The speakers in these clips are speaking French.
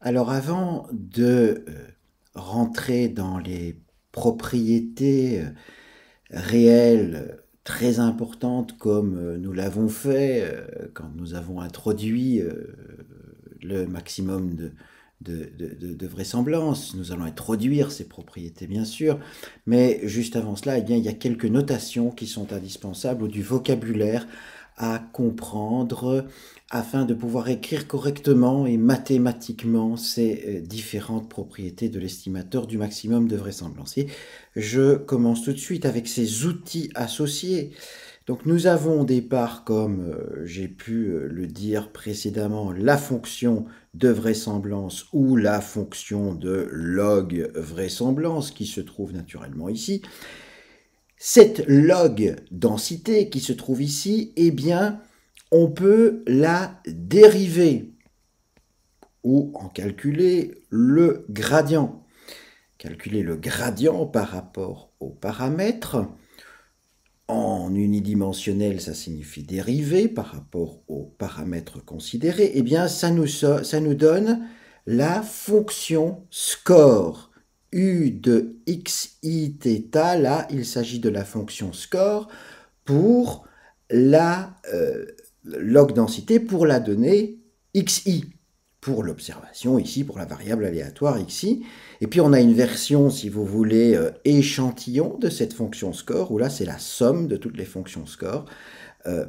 Alors avant de rentrer dans les propriétés réelles très importantes comme nous l'avons fait quand nous avons introduit le maximum de vraisemblance, nous allons introduire ces propriétés bien sûr, mais juste avant cela, eh bien, il y a quelques notations qui sont indispensables ou du vocabulaire à comprendre afin de pouvoir écrire correctement et mathématiquement ces différentes propriétés de l'estimateur du maximum de vraisemblance. Et je commence tout de suite avec ces outils associés. Donc nous avons au départ, comme j'ai pu le dire précédemment, la fonction de vraisemblance ou la fonction de log vraisemblance qui se trouve naturellement ici. Cette log densité qui se trouve ici, eh bien, on peut la dériver ou en calculer le gradient. Calculer le gradient par rapport aux paramètres. En unidimensionnel, ça signifie dériver par rapport aux paramètres considérés. Eh bien, ça nous donne la fonction score. U de xi θ, là, il s'agit de la fonction score pour la log densité pour la donnée xi, pour l'observation ici, pour la variable aléatoire xi. Et puis on a une version, si vous voulez, échantillon de cette fonction score, où là c'est la somme de toutes les fonctions score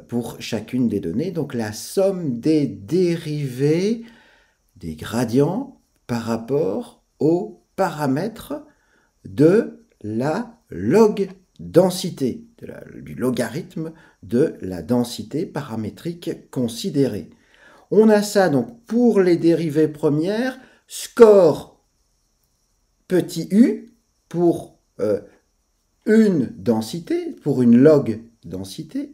pour chacune des données. Donc la somme des dérivées des gradients par rapport aux paramètres de la log densité, du logarithme de la densité paramétrique considérée. On a ça donc pour les dérivées premières, score petit u pour une densité, pour une log densité,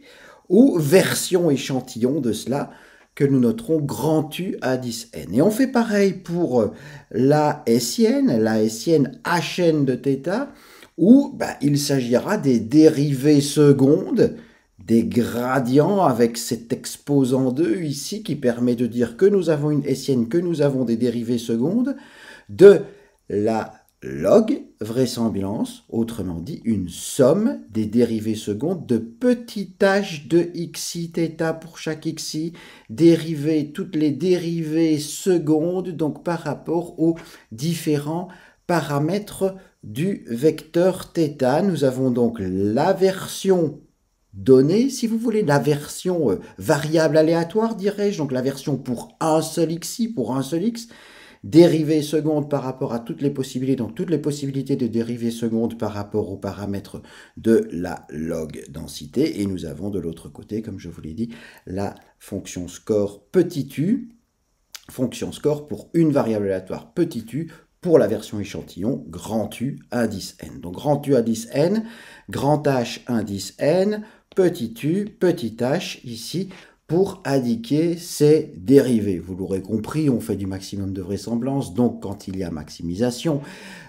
ou version échantillon de cela que nous noterons grand U à 10n. Et on fait pareil pour la Hessienne Hn de θ, où il s'agira des dérivées secondes des gradients avec cet exposant 2 ici qui permet de dire que nous avons une Hessienne, que nous avons des dérivées secondes de la log vraisemblance, autrement dit une somme des dérivées secondes de petit h de xi θ pour chaque xi, dériver toutes les dérivées secondes donc par rapport aux différents paramètres du vecteur θ. Nous avons donc la version donnée, si vous voulez, la version variable aléatoire, dirais-je, donc la version pour un seul xi, pour un seul x, dérivée seconde par rapport à toutes les possibilités, donc toutes les possibilités de dérivée seconde par rapport aux paramètres de la log densité. Et nous avons de l'autre côté, comme je vous l'ai dit, la fonction score petit u, fonction score pour une variable aléatoire petit u, pour la version échantillon, grand U indice n. Donc grand U indice n, grand H indice n, petit u, petit h, ici, pour indiquer ces dérivées. Vous l'aurez compris, on fait du maximum de vraisemblance, donc quand il y a maximisation,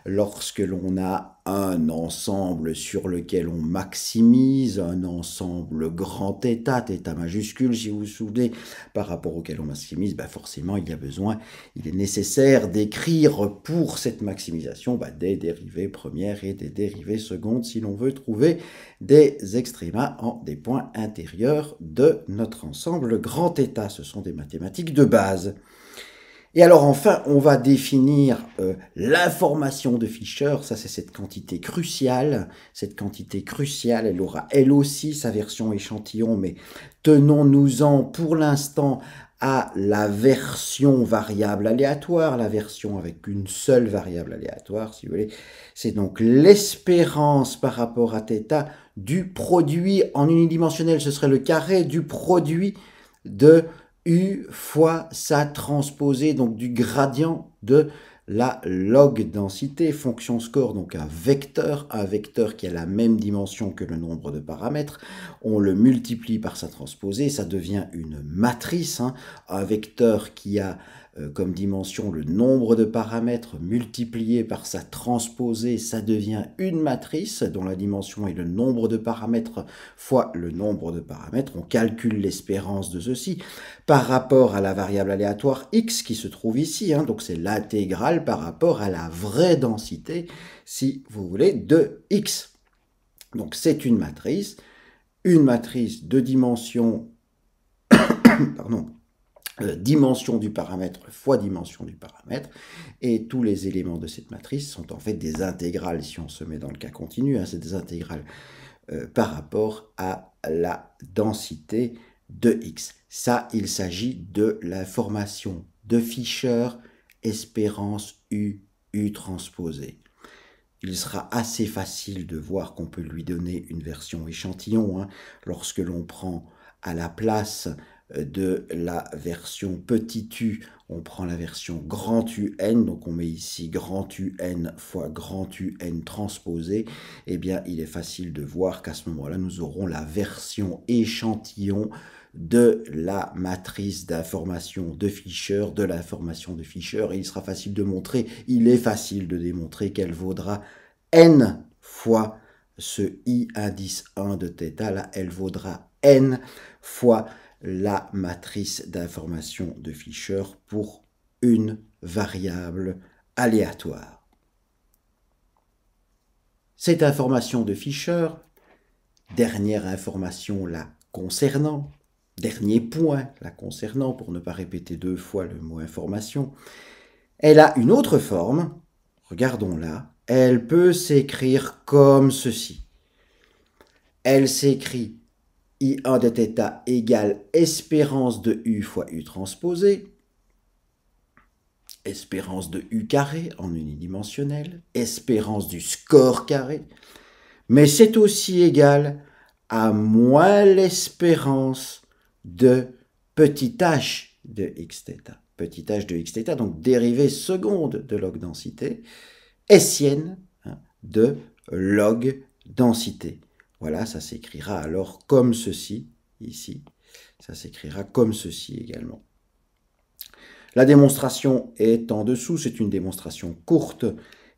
lorsque l'on a un ensemble sur lequel on maximise, un ensemble grand θ, θ majuscule si vous vous souvenez, par rapport auquel on maximise, forcément il est nécessaire d'écrire pour cette maximisation des dérivées premières et des dérivées secondes si l'on veut trouver des extrémas en des points intérieurs de notre ensemble grand θ. Ce sont des mathématiques de base. Et alors enfin, on va définir l'information de Fisher, ça c'est cette quantité cruciale. Cette quantité cruciale, elle aura elle aussi sa version échantillon, mais tenons-nous-en pour l'instant à la version variable aléatoire, la version avec une seule variable aléatoire, si vous voulez. C'est donc l'espérance par rapport à θ du produit en unidimensionnel, ce serait le carré du produit de U fois sa transposée, donc du gradient de la log densité, fonction score, donc un vecteur qui a la même dimension que le nombre de paramètres. On le multiplie par sa transposée, ça devient une matrice, un vecteur qui a comme dimension le nombre de paramètres multiplié par sa transposée, ça devient une matrice dont la dimension est le nombre de paramètres fois le nombre de paramètres. On calcule l'espérance de ceci par rapport à la variable aléatoire x qui se trouve ici, hein, donc c'est l'intégrale par rapport à la vraie densité, si vous voulez, de x. Donc c'est une matrice de dimension pardon, dimension du paramètre fois dimension du paramètre, et tous les éléments de cette matrice sont en fait des intégrales, si on se met dans le cas continu, hein, c'est des intégrales par rapport à la densité de x. Ça, il s'agit de l'information de Fisher, espérance U transposée. Il sera assez facile de voir qu'on peut lui donner une version échantillon, hein, lorsque l'on prend à la place de la version petit u, on prend la version grand UN, donc on met ici grand UN fois grand UN transposé, eh bien il est facile de voir qu'à ce moment-là, nous aurons la version échantillon de la matrice d'information de Fisher, de l'information de Fisher, et il sera facile de montrer, il est facile de démontrer qu'elle vaudra n fois ce I indice 1 de θ, là, elle vaudra n fois la matrice d'information de Fisher pour une variable aléatoire. Cette information de Fisher, dernière information la concernant, dernier point la concernant, pour ne pas répéter deux fois le mot information, elle a une autre forme, regardons-la, elle peut s'écrire comme ceci. Elle s'écrit I1 de θ égale espérance de U fois U transposé, espérance de U carré en unidimensionnel, espérance du score carré, mais c'est aussi égal à moins l'espérance de petit h de xθ. Petit h de xθ, donc dérivée seconde de log densité, hessienne de log densité. Voilà, ça s'écrira alors comme ceci, ici. Ça s'écrira comme ceci également. La démonstration est en dessous, c'est une démonstration courte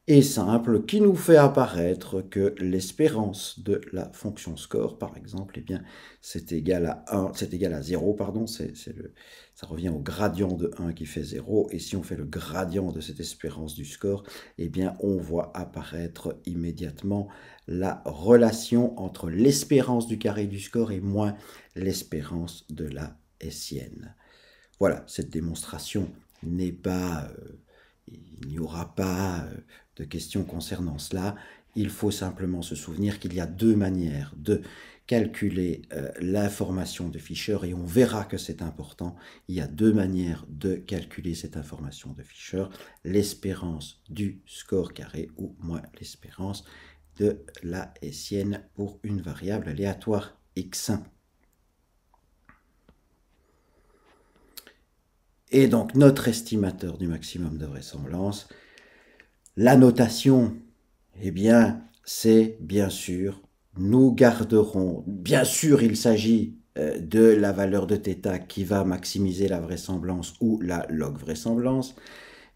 et simple qui nous fait apparaître que l'espérance de la fonction score, par exemple, eh bien, c'est égal à 0, pardon, ça revient au gradient de 1 qui fait 0, et si on fait le gradient de cette espérance du score, eh bien, on voit apparaître immédiatement la relation entre l'espérance du carré du score et moins l'espérance de la hessienne. Voilà, cette démonstration n'est pas... il n'y aura pas de questions concernant cela. Il faut simplement se souvenir qu'il y a deux manières de calculer l'information de Fisher, et on verra que c'est important. Il y a deux manières de calculer cette information de Fisher, l'espérance du score carré ou moins l'espérance de la hessienne pour une variable aléatoire x. Et donc notre estimateur du maximum de vraisemblance, la notation, eh bien, c'est bien sûr, nous garderons, bien sûr il s'agit de la valeur de θ qui va maximiser la vraisemblance ou la log vraisemblance.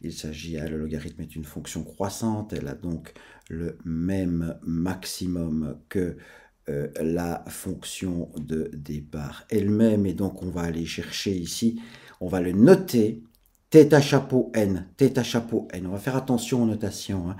Il s'agit, le logarithme est une fonction croissante, elle a donc le même maximum que la fonction de départ elle-même, et donc on va aller chercher ici, on va le noter, θ chapeau n, on va faire attention aux notations, hein.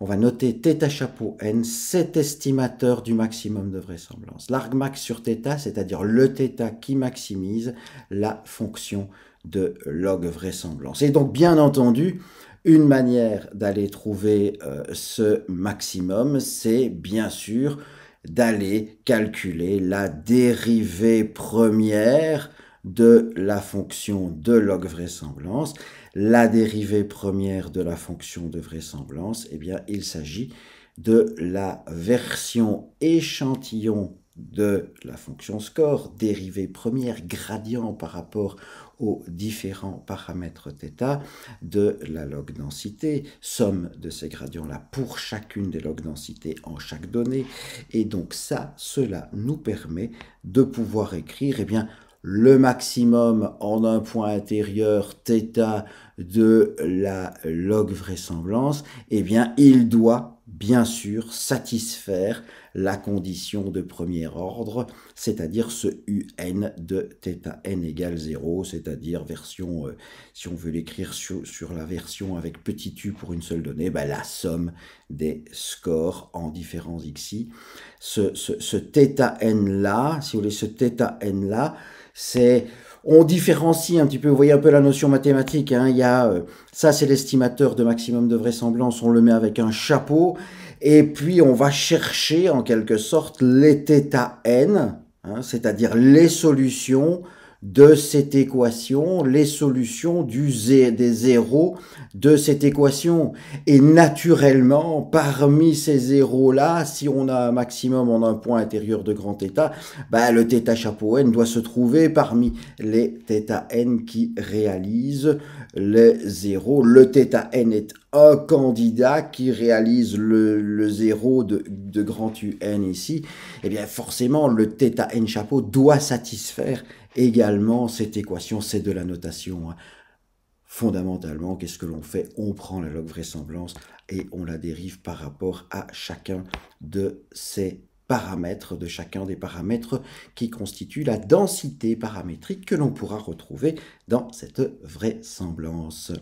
On va noter θ chapeau n, cet estimateur du maximum de vraisemblance. L'argmax sur θ, c'est-à-dire le θ qui maximise la fonction de log vraisemblance. Et donc, bien entendu, une manière d'aller trouver ce maximum, c'est bien sûr d'aller calculer la dérivée première de la fonction de log vraisemblance. La dérivée première de la fonction de vraisemblance, eh bien, il s'agit de la version échantillon de la fonction score, dérivée première, gradient par rapport aux différents paramètres θ de la log densité, somme de ces gradients-là pour chacune des log densités en chaque donnée. Et donc ça, cela nous permet de pouvoir écrire, eh bien, le maximum en un point intérieur θ de la log vraisemblance, eh bien, il doit bien sûr satisfaire la condition de premier ordre, c'est-à-dire ce un de θn égale 0, c'est-à-dire version, si on veut l'écrire sur la version avec petit u pour une seule donnée, ben, la somme des scores en différents xi. Ce θn là, si vous voulez, ce θn là, c'est... On différencie un petit peu, vous voyez un peu la notion mathématique, hein, il y a, ça c'est l'estimateur de maximum de vraisemblance, on le met avec un chapeau, et puis on va chercher en quelque sorte les θn, hein, c'est-à-dire les solutions de cette équation, les solutions des zéros de cette équation. Et naturellement, parmi ces zéros-là, si on a un maximum en un point intérieur de grand θ, bah, le θ chapeau n doit se trouver parmi les θn qui réalisent les zéros. Le θn est un candidat qui réalise le zéro de grand un ici. Et bien forcément, le θn chapeau doit satisfaire également cette équation. C'est de la notation, hein. Fondamentalement, qu'est-ce que l'on fait? On prend la log vraisemblance et on la dérive par rapport à chacun de ces paramètres, de chacun des paramètres qui constituent la densité paramétrique que l'on pourra retrouver dans cette vraisemblance.